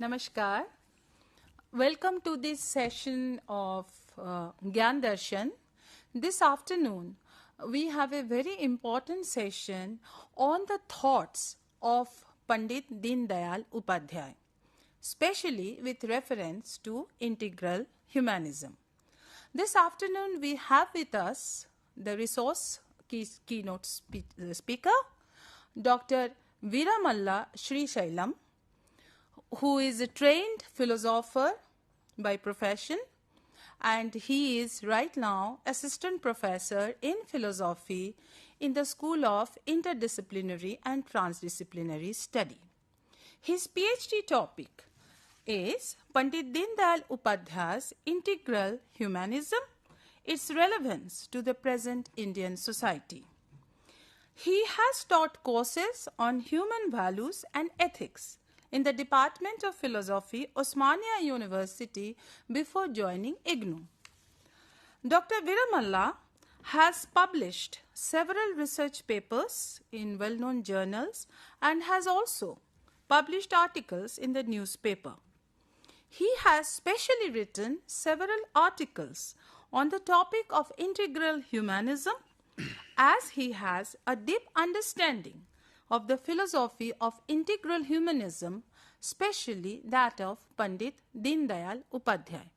Namaskar. Welcome to this session of Gyan Darshan. This afternoon, we have a very important session on the thoughts of Pandit Deen Dayal Upadhyaya, especially with reference to integral humanism. This afternoon, we have with us the resource keynote speaker, Dr. Veeramalla Sreesailam, who is a trained philosopher by profession, and he is right now assistant professor in philosophy in the School of Interdisciplinary and Trans-Disciplinary Study. His PhD topic is Pandit Deen Dayal Upadhyaya's Integral Humanism, its relevance to the present Indian society. He has taught courses on human values and ethics in the Department of Philosophy, Osmania University, before joining IGNOU. Dr. Veeramalla has published several research papers in well-known journals and has also published articles in the newspaper. He has specially written several articles on the topic of integral humanism, as he has a deep understanding of the philosophy of integral humanism, especially that of Pandit Deen Dayal Upadhyaya.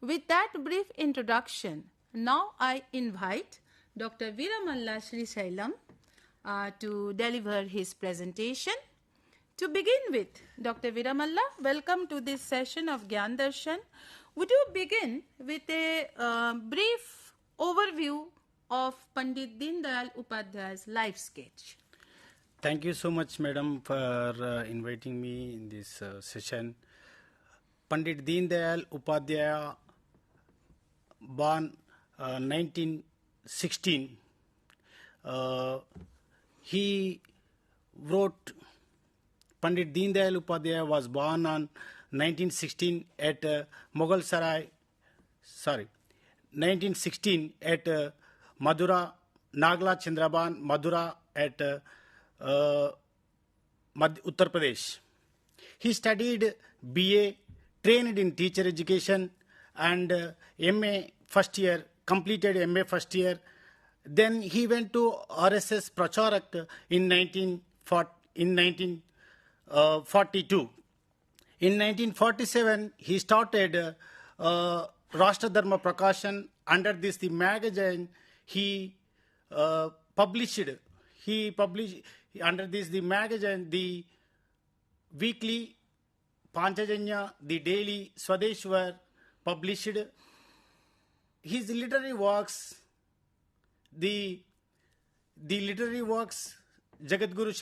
With that brief introduction, now I invite Dr. Veeramalla Sreesailam to deliver his presentation. To begin with, Dr. Veeramalla, welcome to this session of Gyan Darshan. Would you begin with a brief overview of Pandit Deen Dayal Upadhyaya's life sketch? Thank you so much, madam, for inviting me in this session. Pandit Deen Dayal Upadhyaya, born 1916. He wrote. Pandit Deen Dayal Upadhyaya was born on 1916 at 1916 at Madura, Nagla Chandraban, Madura at Uttar Pradesh. He studied BA, trained in teacher education, and MA first year, completed MA first year. Then he went to RSS Pracharak in 1942. In 1947, he started Rashtra Dharma Prakashan. Under this, the magazine he published under this the magazine, the weekly Panchajanya, the daily Swadeshwar published. His literary works, the literary works, Jagadguru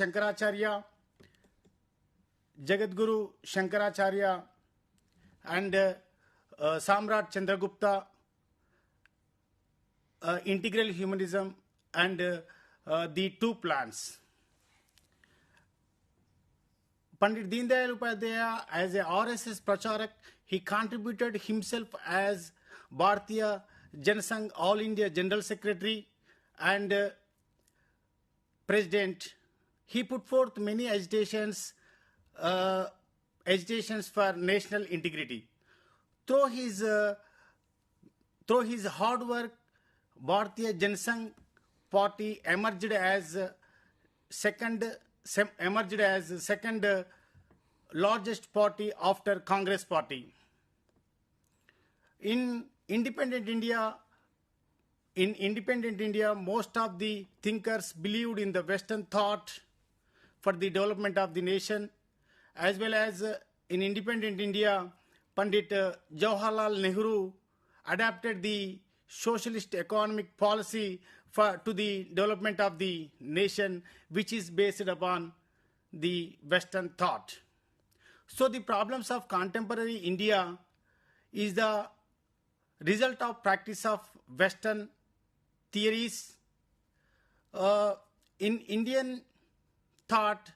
Shankaracharya and Samrat Chandragupta, Integral Humanism, and the Two Plans. Pandit Deen Dayal Upadhyaya, as a RSS Pracharak, he contributed himself as Bharatiya Janasangh All India General Secretary and President. He put forth many agitations for national integrity. Through his hard work, Bharatiya Janasangh Party emerged as second largest party after Congress Party. In independent India, most of the thinkers believed in the Western thought for the development of the nation, as well as in independent India, Pandit Jawaharlal Nehru adapted the socialist economic policy to the development of the nation, which is based upon the Western thought. So the problems of contemporary India is the result of practice of Western theories. In Indian thought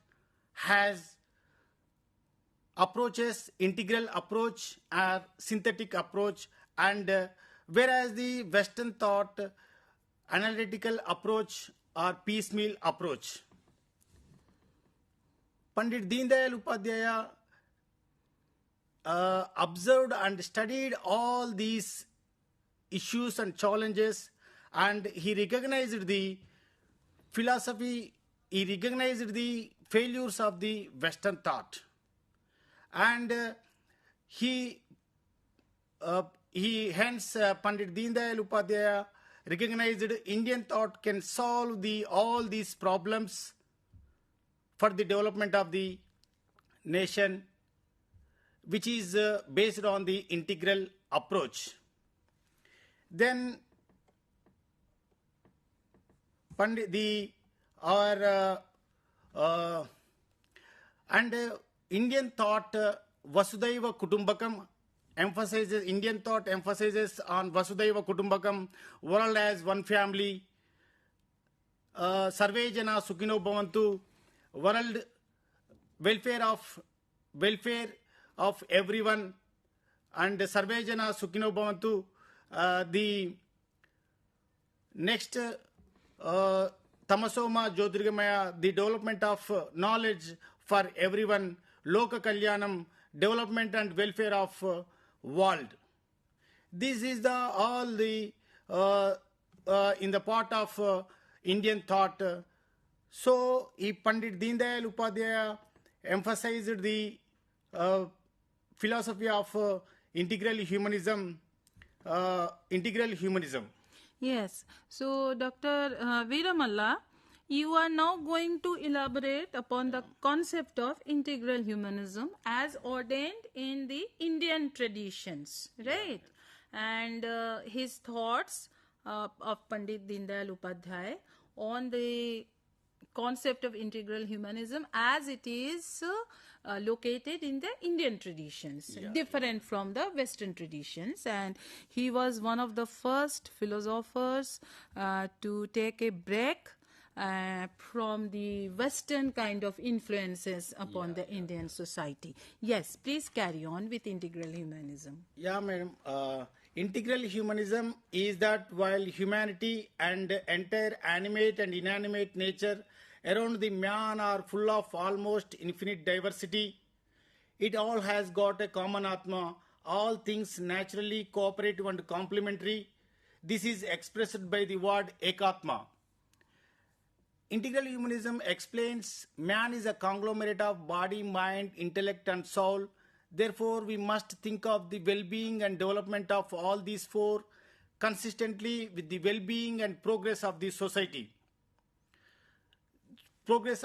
has approaches, integral approach or synthetic approach, and whereas the Western thought, analytical approach or piecemeal approach. Pandit Deen Dayal Upadhyaya observed and studied all these issues and challenges, and he recognized the philosophy, he recognized the failures of the Western thought, and Pandit Deen Dayal Upadhyaya recognized Indian thought can solve all these problems for the development of the nation, which is based on the integral approach. Then Pandit Indian thought Vasudhaiva Kutumbakam emphasizes, Indian thought emphasizes on Vasudhaiva Kutumbakam, world as one family, Sarve Jana Sukhino Bhavantu, world welfare of everyone, and Sarve Jana Sukhino Bhavantu. The next Tamasoma Jyotirgamaya, the development of knowledge for everyone, Loka Kalyanam, development and welfare of world. This is all the in the part of Indian thought. So, Pandit Deen Dayal Upadhyaya emphasized the philosophy of integral humanism. Yes. So, Dr. Veeramalla, you are now going to elaborate upon the concept of integral humanism as ordained in the Indian traditions, right? And his thoughts of Pandit Deen Dayal Upadhyaya on the concept of integral humanism as it is located in the Indian traditions, different from the Western traditions. And he was one of the first philosophers to take a break from the Western kind of influences upon the Indian society. Yes, please carry on with integral humanism. Yeah, madam. Integral humanism is that while humanity and entire animate and inanimate nature around the man are full of almost infinite diversity, it all has got a common Atma, all things naturally cooperative and complementary. This is expressed by the word Ekatma. Integral humanism explains man is a conglomerate of body, mind, intellect and soul. Therefore, we must think of the well-being and development of all these four consistently with the well-being and progress of the society. With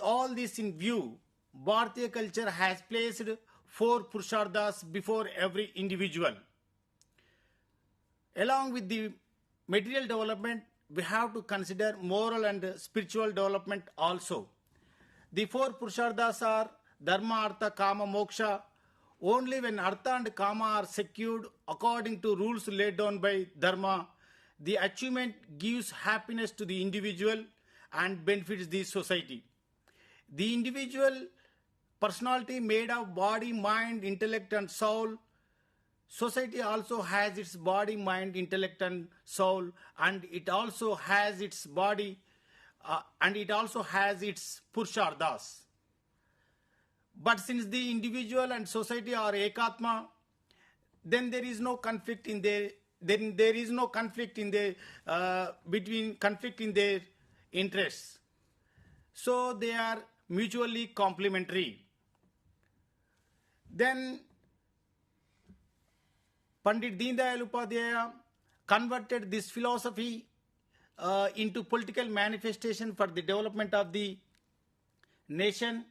all this in view, Bharatiya culture has placed four Purusharthas before every individual. Along with the material development, we have to consider moral and spiritual development also. The four Purusharthas are Dharma, Artha, Kama, Moksha. Only when Artha and Kama are secured according to rules laid down by Dharma, the achievement gives happiness to the individual and benefits the society. The individual personality made of body, mind, intellect and soul. Society also has its body, mind, intellect and soul, and it also has its body and it also has its Purusharthas. But since the individual and society are Ekatma, then there is no conflict in their interests. So they are mutually complementary. Then Pandit Deen Dayal Upadhyaya converted this philosophy into political manifestation for the development of the nation,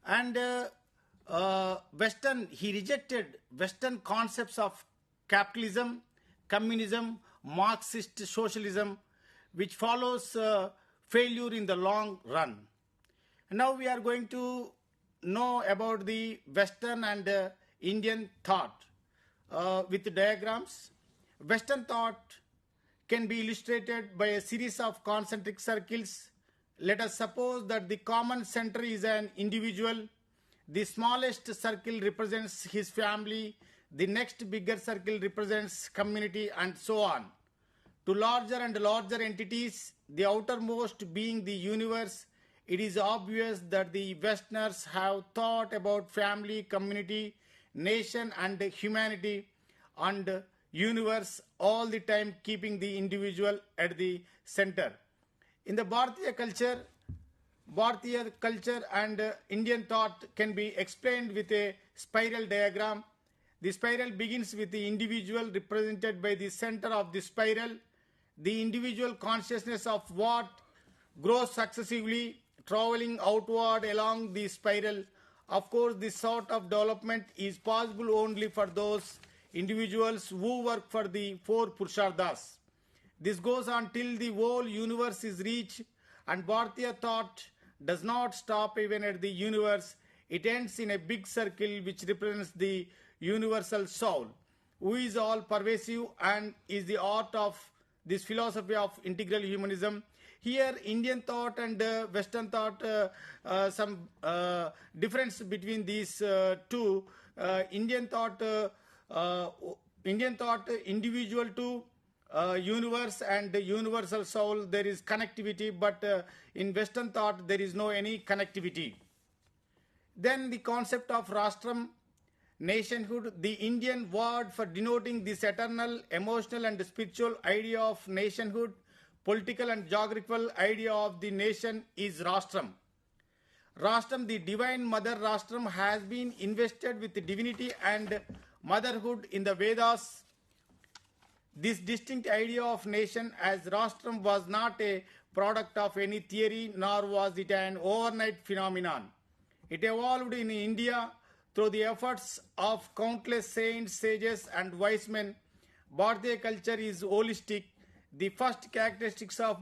and he rejected Western concepts of capitalism, communism, Marxist socialism, which follows failure in the long run. Now we are going to know about the Western and Indian thought with diagrams. Western thought can be illustrated by a series of concentric circles. Let us suppose that the common center is an individual. The smallest circle represents his family. The next bigger circle represents community and so on. to larger and larger entities, the outermost being the universe, it is obvious that the Westerners have thought about family, community, nation and humanity and universe all the time, keeping the individual at the center. In the Bharatiya culture and Indian thought can be explained with a spiral diagram. The spiral begins with the individual represented by the center of the spiral. The individual consciousness of what grows successively, traveling outward along the spiral. Of course, this sort of development is possible only for those individuals who work for the four Purusharthas. This goes on till the whole universe is reached, and Bharatiya thought does not stop even at the universe. It ends in a big circle which represents the universal soul, who is all pervasive and is the art of this philosophy of integral humanism. Here, Indian thought and Western thought, some difference between these two. Indian thought, individual to universe and universal soul, there is connectivity, but in Western thought, there is no any connectivity. Then the concept of Rastram, nationhood, the Indian word for denoting this eternal, emotional and spiritual idea of nationhood, political and geographical idea of the nation is Rastram. Rastram, the divine mother Rastram, has been invested with divinity and motherhood in the Vedas. This distinct idea of nation as Rastram was not a product of any theory, nor was it an overnight phenomenon. It evolved in India through the efforts of countless saints, sages and wise men. Bharatiya culture is holistic. The first characteristics of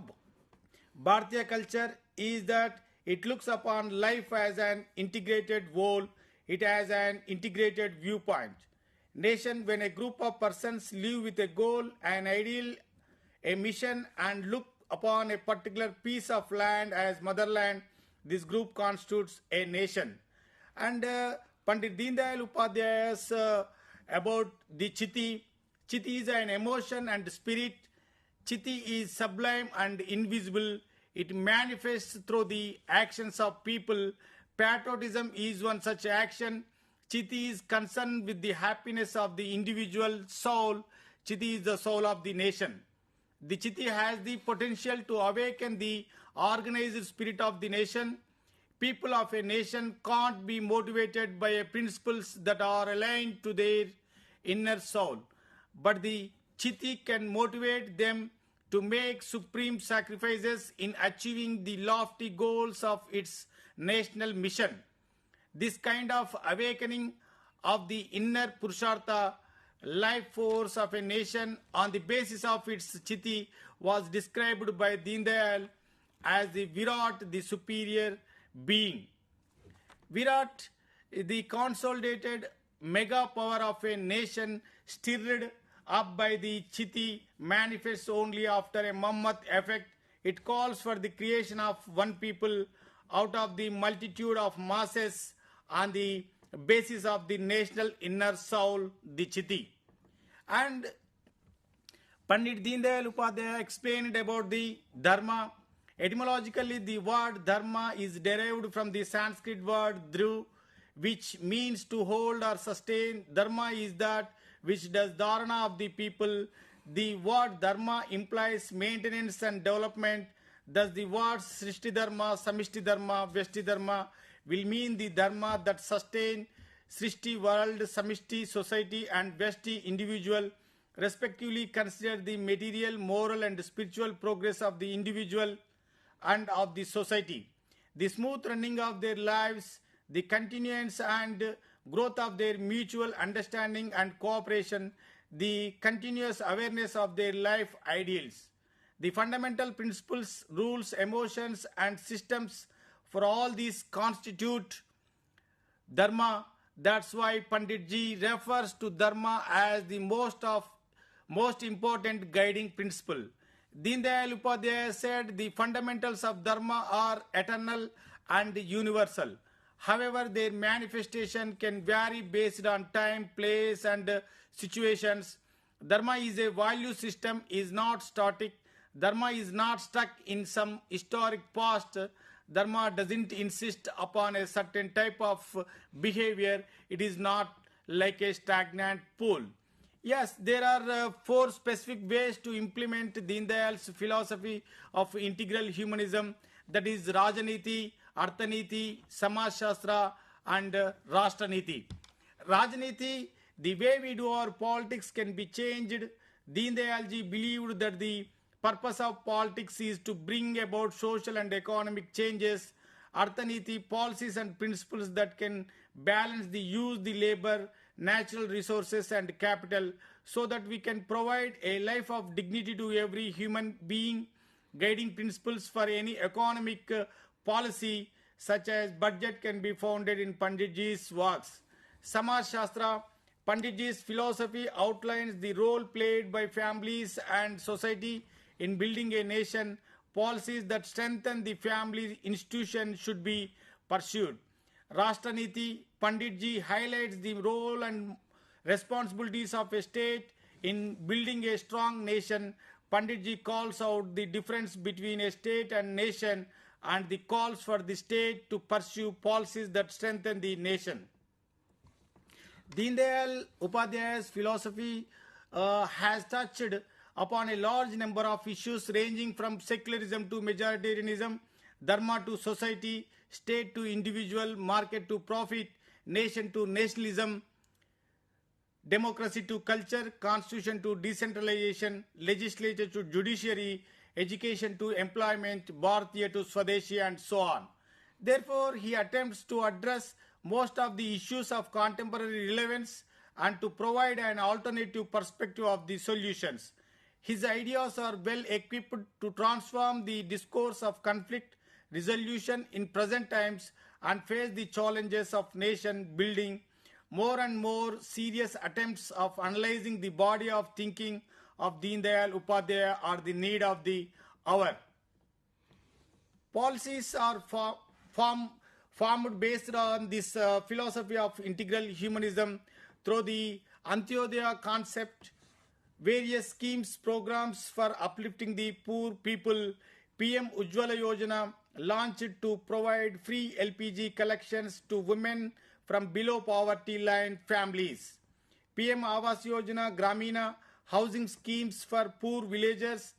Bharatiya culture is that it looks upon life as an integrated whole. It has an integrated viewpoint. Nation, when a group of persons live with a goal, an ideal, a mission and look upon a particular piece of land as motherland, this group constitutes a nation. And Pandit Dayal Upadhyaya's about the Chiti. Chiti is an emotion and spirit. Chiti is sublime and invisible. It manifests through the actions of people. Patriotism is one such action. Chiti is concerned with the happiness of the individual soul. Chiti is the soul of the nation. The Chiti has the potential to awaken the organized spirit of the nation. People of a nation can't be motivated by principles that are aligned to their inner soul, but the Chiti can motivate them to make supreme sacrifices in achieving the lofty goals of its national mission. This kind of awakening of the inner Purushartha, life force of a nation on the basis of its Chiti, was described by Deen Dayal as the Virat, the superior being. Virat, the consolidated mega power of a nation stirred up by the Chiti, manifests only after a mammoth effect. It calls for the creation of one people out of the multitude of masses on the basis of the national inner soul, the Chiti. And Pandit Deen Dayal Upadhyaya explained about the Dharma. Etymologically, the word Dharma is derived from the Sanskrit word dhru, which means to hold or sustain. Dharma is that which does dharana of the people. The word Dharma implies maintenance and development. Thus, the words Srishti Dharma, Samishti Dharma, Vyashti Dharma will mean the Dharma that sustain Srishti world, Samishti society and Vyashti individual, respectively consider the material, moral and spiritual progress of the individual and of the society, the smooth running of their lives, the continuance and growth of their mutual understanding and cooperation, the continuous awareness of their life ideals. The fundamental principles, rules, emotions and systems for all these constitute Dharma. That's why Pandit Ji refers to Dharma as the most important guiding principle. Deen Dayal Upadhyaya said the fundamentals of Dharma are eternal and universal. However, their manifestation can vary based on time, place and situations. Dharma is a value system, is not static. Dharma is not stuck in some historic past. Dharma doesn't insist upon a certain type of behavior. It is not like a stagnant pool. Yes, there are four specific ways to implement Deen Dayal's philosophy of integral humanism, that is Rajaniti, Arthaniti, Samaj Shastra and Rashtaniti. Rajaniti, the way we do our politics can be changed. Deen Dayal ji believed that the purpose of politics is to bring about social and economic changes. Arthaniti, policies and principles that can balance the use, the labor, natural resources and capital so that we can provide a life of dignity to every human being. Guiding principles for any economic policy such as budget can be founded in Panditji's works. Samaj Shastra, Panditji's philosophy outlines the role played by families and society in building a nation. Policies that strengthen the family institution should be pursued. Rashtaniti, Panditji highlights the role and responsibilities of a state in building a strong nation. Panditji calls out the difference between a state and nation and the calls for the state to pursue policies that strengthen the nation. Deen Dayal Upadhyaya's philosophy has touched upon a large number of issues ranging from secularism to majoritarianism, dharma to society, state to individual, market to profit, nation to nationalism, democracy to culture, constitution to decentralization, legislature to judiciary, education to employment, Bharatiya to Swadeshi and so on. Therefore, he attempts to address most of the issues of contemporary relevance and to provide an alternative perspective of the solutions. His ideas are well equipped to transform the discourse of conflict resolution in present times and face the challenges of nation building. More and more serious attempts of analyzing the body of thinking of Deen Dayal Upadhyaya are the need of the hour. Policies are formed based on this philosophy of integral humanism through the Antyodaya concept, various schemes, programs for uplifting the poor people. PM Ujjwala Yojana launched to provide free LPG collections to women from below poverty line families. PM Awas Yojana Gramina housing schemes for poor villagers.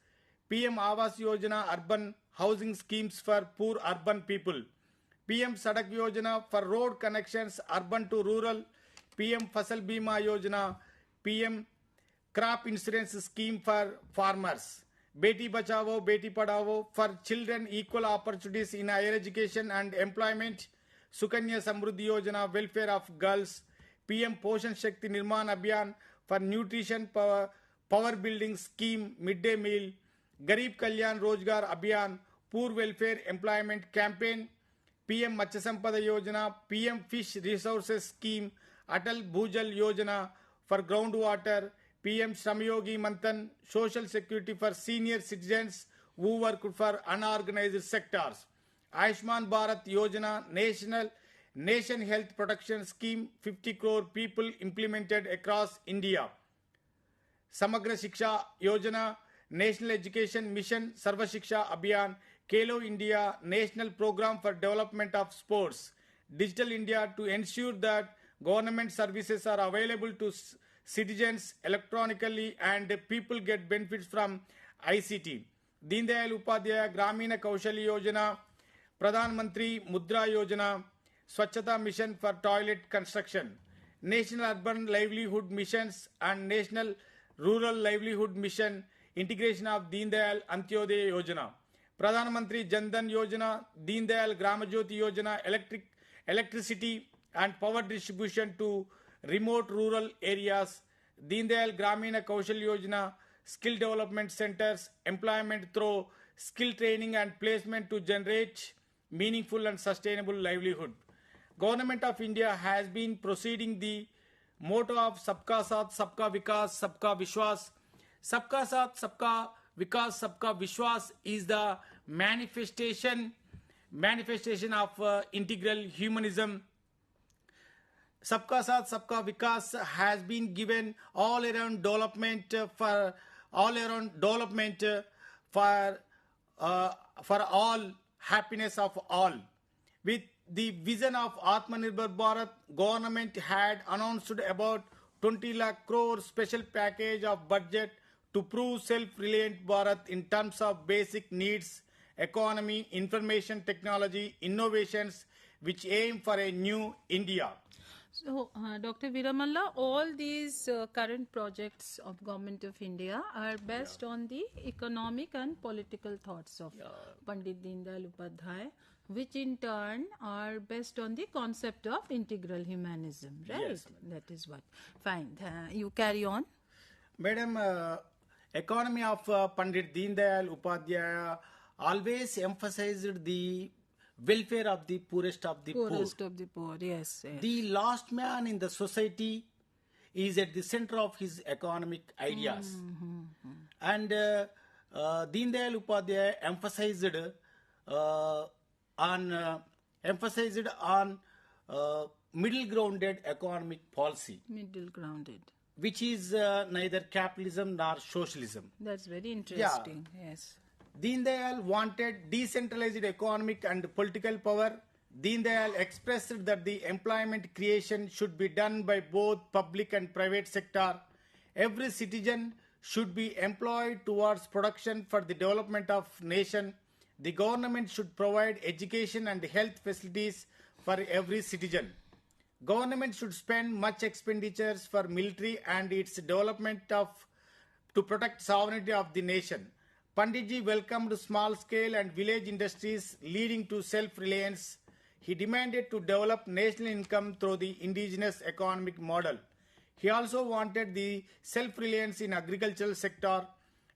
PM Awas Yojana urban housing schemes for poor urban people. PM Sadak Yojana for road connections urban to rural. PM Fasal Bima Yojana, PM crop insurance scheme for farmers. Beti Bachao, Beti Padhao for children equal opportunities in higher education and employment. Sukanya Samruddhi Yojana welfare of girls. PM Poshan Shakti Nirman Abhiyan for nutrition power building scheme midday meal. Garib Kalyan Rojgar Abhiyan poor welfare employment campaign. PM Matsya Sampada Yojana, PM Fish Resources Scheme, Atal Bhujal Yojana for groundwater, PM Shramyogi Manthan, Social Security for senior citizens who work for unorganized sectors. Ayushman Bharat Yojana, Nation Health Protection Scheme, 50 crore people implemented across India. Samagra Shiksha Yojana, National Education Mission, Sarva Shiksha Abhiyan, Khelo India, National Program for Development of Sports. Digital India to ensure that government services are available to citizens electronically and people get benefits from ICT. Deen Dayal Upadhyaya Gramina Kaushalya Yojana, Pradhan Mantri Mudra Yojana, Swachhata Mission for toilet construction. National Urban Livelihood Missions and National Rural Livelihood Mission, integration of Deen Dayal Antyodaya Yojana. Pradhan Mantri Jan Dhan Yojana, Deen Dayal Grama Jyoti Yojana, electricity and power distribution to remote rural areas. Deen Dayal Gramina Kaushalya Yojana, skill development centers, employment through skill training and placement to generate meaningful and sustainable livelihood. Government of India has been proceeding the motto of Sabka Saath, Sabka Vikas, Sabka Vishwas. Sabka Saath, Sabka Vikas, Sabka Vishwas is the manifestation of integral humanism. Sabka Saath Sabka Vikas has been given all around development for all happiness of all. With the vision of Atmanirbhar Bharat, government had announced about 20 lakh crore special package of budget to prove self-reliant Bharat in terms of basic needs, economy, information technology, innovations, which aim for a new India. So, Dr. Veeramalla, all these current projects of Government of India are based on the economic and political thoughts of Pandit Dayal Upadhyaya, which in turn are based on the concept of integral humanism, right? Yes, that is what. Fine. You carry on. Madam, economy of Pandit Dayal Upadhyaya always emphasized the welfare of the poorest of the Poorest of the poor, yes. The last man in the society is at the center of his economic ideas. And Deen Dayal Upadhyaya emphasized on middle grounded economic policy, Middle grounded. which is neither capitalism nor socialism. That's very interesting, yes. Deen Dayal wanted decentralized economic and political power. Deen Dayal expressed that the employment creation should be done by both public and private sector. Every citizen should be employed towards production for the development of nation. The government should provide education and health facilities for every citizen. Government should spend much expenditures for military and its development to protect sovereignty of the nation. Panditji welcomed small-scale and village industries leading to self-reliance. He demanded to develop national income through the indigenous economic model. He also wanted the self-reliance in agricultural sector.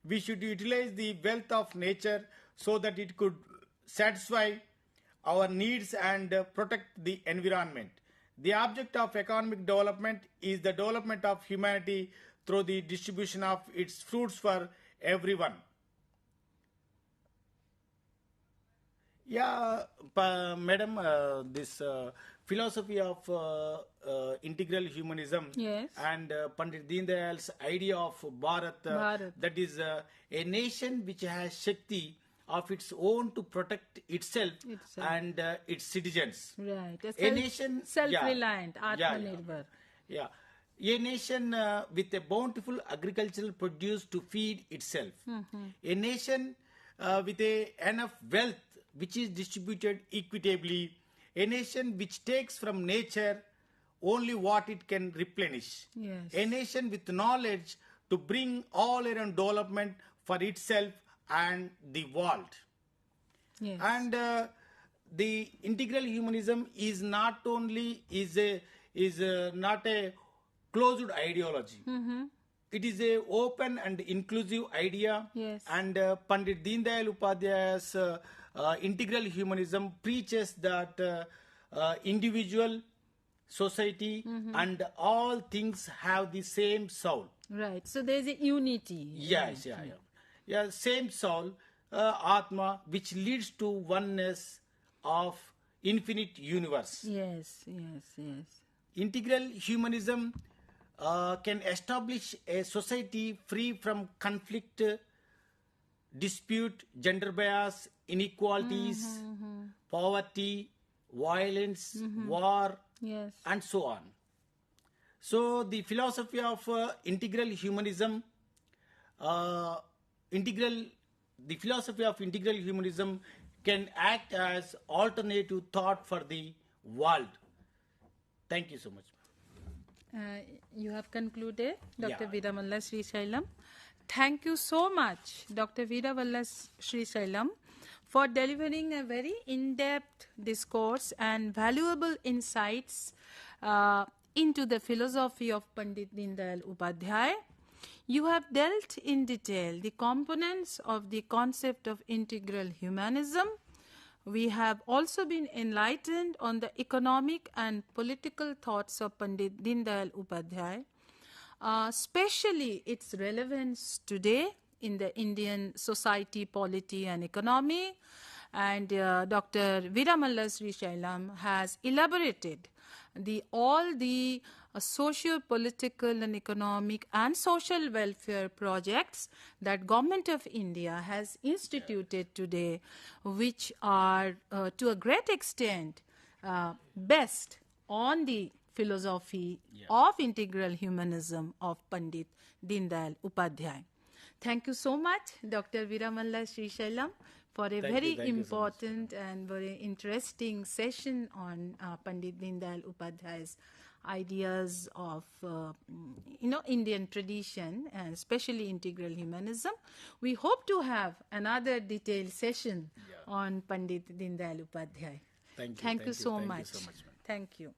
We should utilize the wealth of nature so that it could satisfy our needs and protect the environment. The object of economic development is the development of humanity through the distribution of its fruits for everyone. Yeah, madam, this philosophy of integral humanism and Pandit Deen Dayal's idea of Bharat. That is a nation which has Shakti of its own to protect itself. And its citizens. Right. A nation self-reliant, Atmanirbhar. Yeah. A nation with a bountiful agricultural produce to feed itself. A nation with enough wealth which is distributed equitably, a nation which takes from nature only what it can replenish, a nation with knowledge to bring all around development for itself and the world. And the integral humanism is not only not a closed ideology. It is a open and inclusive idea. And Pandit Deen Dayal Upadhyaya's integral humanism preaches that individual, society, and all things have the same soul. Right. So there is a unity. Yes, yeah, same soul, Atma, which leads to oneness of infinite universe. Yes. Integral humanism can establish a society free from conflict, dispute, gender bias, inequalities, poverty, violence, war, and so on. So the philosophy of integral humanism, the philosophy of integral humanism can act as alternative thought for the world. Thank you so much. You have concluded, Dr. Veeramalla Sreesailam. Thank you so much, Dr. Veeramalla Sreesailam, for delivering a very in-depth discourse and valuable insights into the philosophy of Pandit Deen Dayal Upadhyaya. You have dealt in detail the components of the concept of integral humanism. We have also been enlightened on the economic and political thoughts of Pandit Deen Dayal Upadhyaya, especially its relevance today in the Indian society, polity and economy. And Dr. Veeramalla Sreesailam has elaborated all the socio-political and economic and social welfare projects that Government of India has instituted today, which are to a great extent based on the philosophy of integral humanism of Pandit Dayal Upadhyaya. Thank you so much, Dr. Veeramalla Sreesailam, for a very important and very interesting session on Pandit Dayal Upadhyaya's ideas of Indian tradition and especially integral humanism. We hope to have another detailed session on Pandit Dayal Upadhyaya. Thank you. Thank you so much. Thank you so much, ma'am. Thank you.